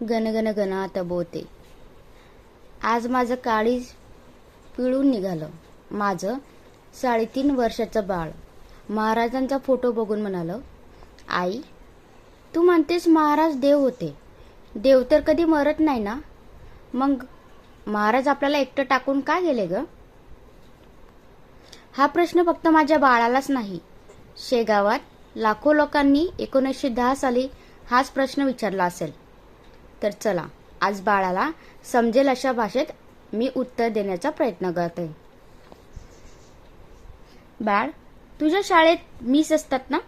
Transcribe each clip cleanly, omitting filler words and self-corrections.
गणगण गणात बोते. आज माझं काळीज पिळून निघालं. माझं 3.5 वर्षाचं बाळ महाराजांचा फोटो बघून म्हणालं, आई, तू म्हणतेस महाराज देव होते. देव तर कधी मरत नाही ना. मग महाराज आपल्याला एकटं टाकून का गेले ग? हा प्रश्न फक्त माझ्या बाळालाच नाही, शेगावात लाखो लोकांनी 1910 साली हाच प्रश्न विचारला असेल. तर चला, आज बाळाला समजेल अशा भाषेत मी उत्तर देण्याचा प्रयत्न करते. बाळ, तुझ्या शाळेत मिस असतात ना?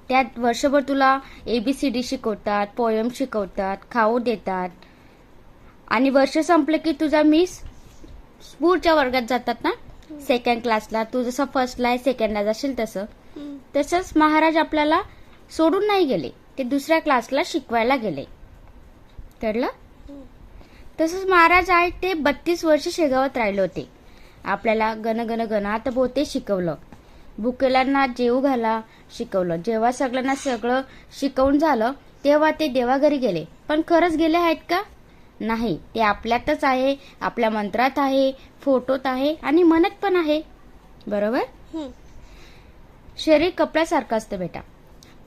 त्यात वर्षभर तुला ABCD शिकवतात, पोयम शिकवतात, खाऊ देतात, आणि वर्ष संपले की तुझा मिस पुढच्या वर्गात जातात ना, सेकंड क्लासला. तू जसं फर्स्टला आहे, सेकंडला जाशील तसं. तसंच महाराज आपल्याला सोडून नाही गेले, ते दुसऱ्या क्लासला शिकवायला गेले. कळलं? तसंच महाराज आहेत ते 32 वर्ष शेगावात राहिले होते. आपल्याला गणगण गणात बोते शिकवलं, भुकेल्यांना जेवू घाला शिकवलं. जेव्हा सगळ्यांना सगळं शिकवून झालं तेव्हा ते देवाघरी गेले. पण खरंच गेले आहेत का? नाही. ते आपल्यातच आहे, आपल्या मंत्रात आहे, फोटोत आहे आणि मनात पण आहे. बरोबर? शरीर कपड्यासारखं असतं बेटा.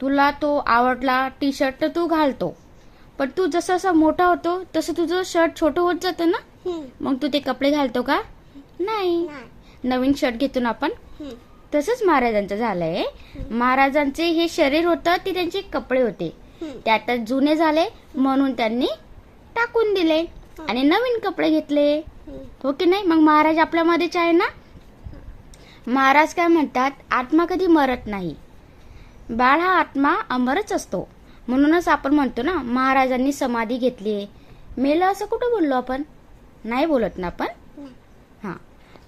तुला तो आवडला टी-शर्ट तर तू घालतो, पण तू जसं असं मोठा होतो तसं तुझं शर्ट छोटं होत जातं ना. मग तू ते कपडे घालतो का? नाही. नवीन शर्ट घेतो ना आपण. तसंच महाराजांचं झालंय. महाराजांचे हे शरीर होतं, ते त्यांचे कपडे होते. त्यातच जुने झाले म्हणून त्यांनी टाकून दिले आणि नवीन कपडे घेतले. हो की नाही? मग महाराज आपल्यामध्येच आहे ना. महाराज काय म्हणतात, आत्मा कधी मरत नाही. बाळ, हा आत्मा अमरच असतो. म्हणूनच आपण म्हणतो ना, महाराजांनी समाधी घेतली. मेलं असं कुठं बोललो आपण? नाही बोलत ना आपण. हा,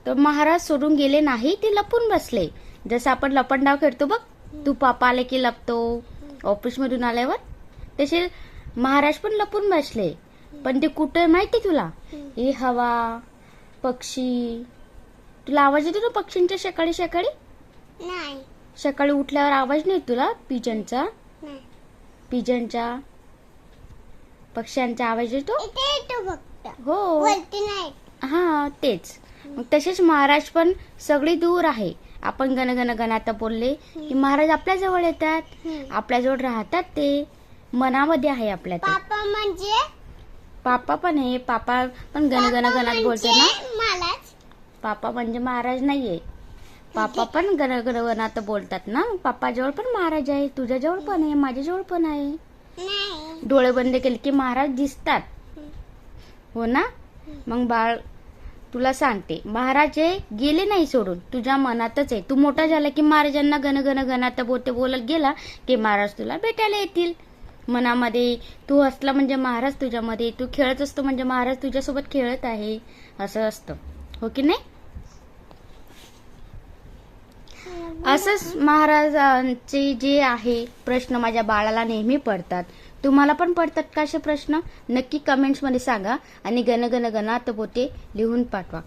तर महाराज सोडून गेले नाही, ते लपून बसले. जसं आपण लपंडाव खेळतो बघ, तू पापा आले की लपतो, ऑफिस मधून आल्यावर, तसे महाराज पण लपून बसले. पण ते कुठे माहिती तुला? ही हवा, पक्षी. तुला आवाज येतो ना पक्ष्यांच्या सकाळी सकाळी? नाही. सकाळी उठल्यावर आवाज नाही तुला पिजनचा? पिजनचा, पक्ष्यांचा आवाज येतो? हो. हा, तेच. मग तसेच महाराज पण सगळी दूर आहे. आपण गणगण गणात बोलले की महाराज आपल्या जवळ येतात, आपल्या जवळ राहतात. ते मनामध्ये आहे आपल्या. पापा म्हणजे पापा पण आहे. पापा पण गणगण गणात बोलते ना. पापा म्हणजे महाराज नाहीये. पापा पण गणगण गणात बोलतात ना. पापा जवळ पण महाराज आहे, तुझ्या जवळ पण आहे, माझ्या जवळ पण आहे. डोळे बंद केले की महाराज दिसतात. हो ना. मग बाळ, तुला सांगते, महाराज हे गेले नाही सोडून, तुझ्या मनातच आहे. तू मोठा झाला की महाराजांना गणगण गणात बोलते बोलत गेला की महाराज तुला भेटायला येतील. मनामध्ये तू असला म्हणजे महाराज तुझ्यामध्ये, तू खेळत असतो म्हणजे महाराज तुझ्यासोबत खेळत आहे, असं असतं. हो की नाही? असंच महाराजांचे जे आहे प्रश्न माझ्या बाळाला नेहमी पडतात. तुम्हाला पण पडतात का असे प्रश्न? नक्की कमेंट्स मध्ये सांगा आणि गणगण गणात बोते लिहून पाठवा.